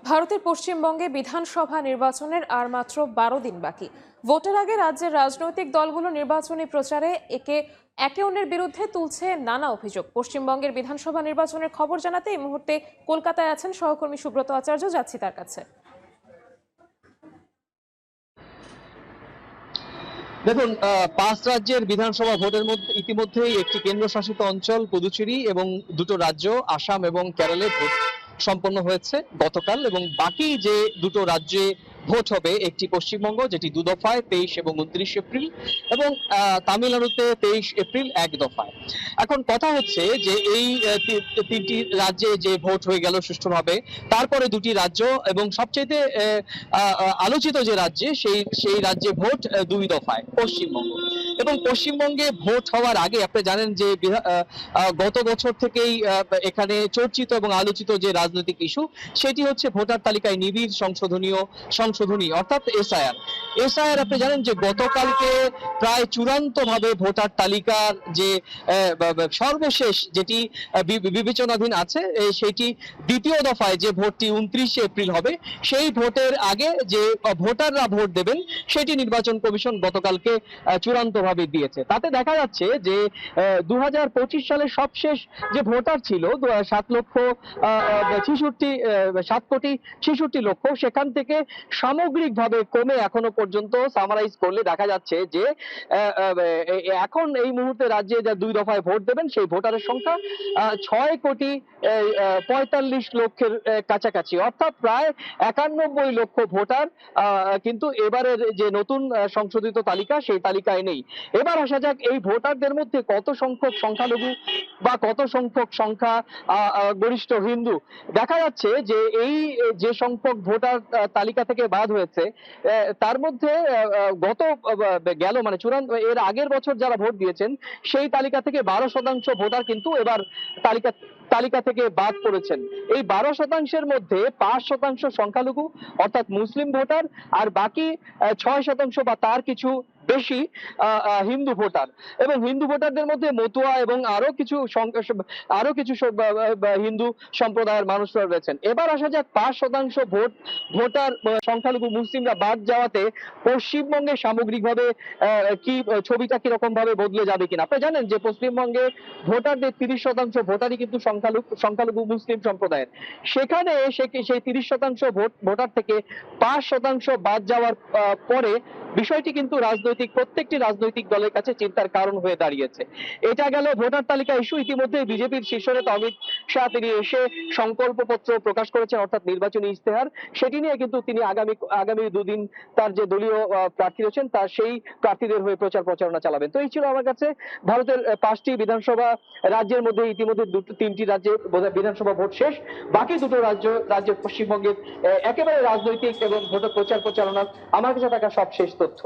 ভারতের পশ্চিমবঙ্গে বিধানসভা নির্বাচনের আর মাত্র 12 দিন বাকি। ভোটের আগে রাজ্যের রাজনৈতিক দলগুলো নির্বাচনী প্রচারে একে অন্যের বিরুদ্ধে তুলছে নানা অভিযোগ। পশ্চিমবঙ্গের বিধানসভা নির্বাচনের খবর জানাতে এই মুহূর্তে কলকাতায় আছেন সহকর্মী সুব্রত আচার্য, যাচ্ছি তার কাছে। দেখুন, 5 রাজ্যের বিধানসভা ভোটের মধ্যে ইতিমধ্যেই একটি কেন্দ্রশাসিত অঞ্চল পুদুচেরি এবং দুটো রাজ্য আসাম এবং কেরলে ভোট সম্পন্ন হয়েছে গতকাল, এবং বাকি যে দুটো রাজ্যে ভোট হবে, একটি পশ্চিমবঙ্গ যেটি 2 দফায় 23 এবং 29 এপ্রিল, এবং তামিলনাড়ুতে 23 এপ্রিল 1 দফায়। এখন কথা হচ্ছে যে এই তিনটি রাজ্যে যে ভোট হয়ে গেল সুষ্ঠুভাবে, তারপরে দুটি রাজ্য এবং সবচেয়ে আলোচিত যে রাজ্যে সেই রাজ্যে ভোট 2 দফায় পশ্চিমবঙ্গ। এবং পশ্চিমবঙ্গে ভোট হওয়ার আগে আপনি জানেন যে গত বছর থেকেই এখানে চর্চিত এবং আলোচিত যে রাজনৈতিক ইস্যু, সেটি হচ্ছে ভোটার তালিকায় নিবিড় সংশোধনী অর্থাৎ এসআইআর। আপনি জানেন যে গতকালকে প্রায় চূড়ান্তভাবে ভোটার তালিকার যে সর্বশেষ যেটি বিবেচনাধীন আছে, সেটি দ্বিতীয় দফায় যে ভোটটি 29 এপ্রিল হবে, সেই ভোটের আগে যে ভোটাররা ভোট দেবেন সেটি নির্বাচন কমিশন গতকালকে চূড়ান্তভাবে দিয়েছে। তাতে দেখা যাচ্ছে যে 2025 সালে সবশেষ যে ভোটার ছিল 7,66,66,00,000, সেখান থেকে সামগ্রিকভাবে কমে এখনো পর্যন্ত সামারাইজ করলে দেখা যাচ্ছে যে এখন এই মুহূর্তে রাজ্যে যা 2 দফায় ভোট দেবেন সেই ভোটারের সংখ্যা 6,45,00,000 কাছাকাছি, অর্থাৎ প্রায় 91 লক্ষ ভোটার কিন্তু এবারের যে নতুন সংশোধিত তালিকা সেই তালিকায় নেই। এবার আসা যাক এই ভোটারদের মধ্যে কত সংখ্যক সংখ্যালঘু বা কত সংখ্যক সংখ্যা গরিষ্ঠ হিন্দু। দেখা যাচ্ছে যে এই যে সংখ্যক ভোটার তালিকা থেকে বাদ হয়েছে, তার মধ্যে মানে চূড়ান্ত এর আগের বছর যারা ভোট দিয়েছেন সেই তালিকা থেকে 12% ভোটার কিন্তু এবার তালিকা থেকে বাদ পড়েছেন। এই 12%-এর মধ্যে 5% সংখ্যালঘু অর্থাৎ মুসলিম ভোটার, আর বাকি 6% বা তার কিছু বেশি হিন্দু ভোটার। এবং হিন্দু ভোটারদের মধ্যে মতুয়া এবং আরো কিছু হিন্দু সম্প্রদায়ের মানুষরা রয়েছেন। এবার আসা যাক 5% ভোটার সংখ্যালঘু মুসলিমরা বাদ যাওয়াতে পশ্চিমবঙ্গে সামগ্রিকভাবে কি ছবিটা কিরকম ভাবে বদলে যাবে কিনা। আপনি জানেন যে পশ্চিমবঙ্গে ভোটারদের 30% ভোটারই কিন্তু সংখ্যালঘু মুসলিম সম্প্রদায়ের। সেখানে সেই 30% ভোটার থেকে 5% বাদ যাওয়ার পরে বিষয়টি কিন্তু প্রত্যেকটি রাজনৈতিক দলের কাছে চিন্তার কারণ হয়ে দাঁড়িয়েছে। এটা গেল ভোটার তালিকা ইস্যু। ইতিমধ্যে বিজেপির শীর্ষ নেতা অমিত শাহ তিনি এসে সংকল্পপত্র প্রকাশ করেছেন, অর্থাৎ নির্বাচনী ইস্তেহার। সেটি নিয়ে কিন্তু তিনি আগামী 2 দিন তার যে দলীয় প্রার্থী রয়েছেন তার সেই প্রার্থীদের হয়ে প্রচারণা চালাবেন। তো এই ছিল আমার কাছে ভারতের 5টি বিধানসভা রাজ্যের মধ্যে ইতিমধ্যে 3টি রাজ্যে বিধানসভা ভোট শেষ। বাকি দুটো রাজ্যের পশ্চিমবঙ্গের একেবারে রাজনৈতিক এবং ভোটার প্রচারণা আমার কাছে থাকা সব শেষ তথ্য।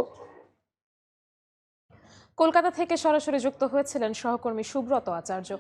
কলকাতা থেকে সরাসরি যুক্ত হয়েছিলেন সহকর্মী সুব্রত আচার্য।